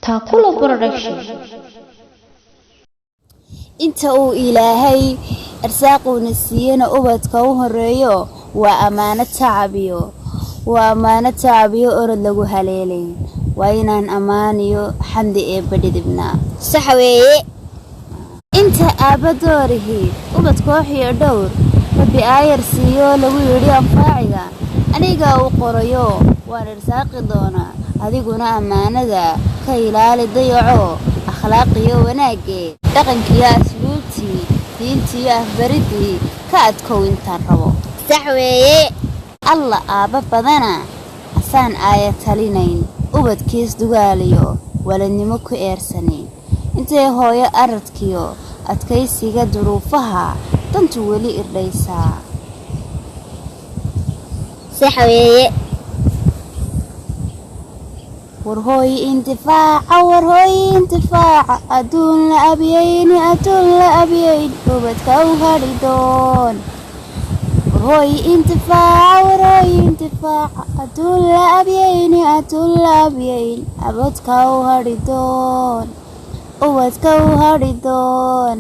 Takulo Production. inta uu ilaahay arsaaquna siiyana ubadka u horeeyo waa amaanad tacbiyo orod lagu haleelay waa inaan amaaniyo xamdi ee badhidibna sax weeye inta aabadoorihi ubad kooxiyo dhowr rabbi aayar siiyo lagu yidhi anfaaciga aniga u qorayo waan arsaaqi doonaa adiguna amaanada ka ilaali dayaco akhlaaqiyo wanaaggeed dhaqankiyo asluubtii diintiyo afbaridii ka adkow intaan rabo sax weeye alla aabba badana asaan aaya talinayn ubadkiis dugaaliyo waladnimo ku eersanayn intay hooyo aradkiyo adkaysiga duruufaha dantu weli irdhaysaa sax weeye warhooy intifaaca adduun la abiyeyn ubadka u hadhi doon warhooy intifaaca adduun la abiyeyn abadka u hadhi doon ubadka u hadhi doon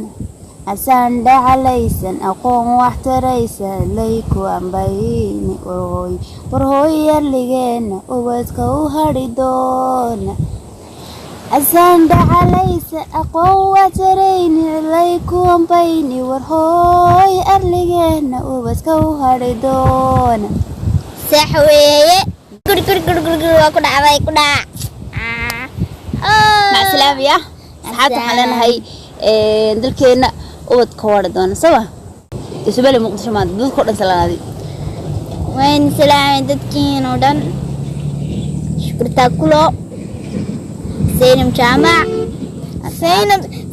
asaan dhacalaysan aqoon wax taraysa layku ambayni warhooy yarligeena ubadka u hadhi doona asaan dhacalaysan aqoon wax tarayni layku ambayni warhooy yarligeena ubadka u hadhi doona sax weeye waa ku dhacday ku dhac macsalamiya saxaabta waxaan leenahay dalkeena ubadka wada doona sawa isbali muqdisho maanta dadka dhan salaadi wayn salaamay dadkiin oo dhan shukrta kulo Zainab Jamac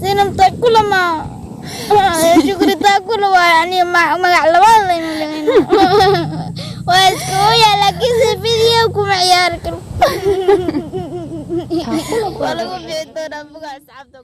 Zainab takulo ma shukrta kulo yani magac labaad laynu leeyno waa isku laakiin video kuma ciyaar karo wala ku beedo dhan buga asxaabta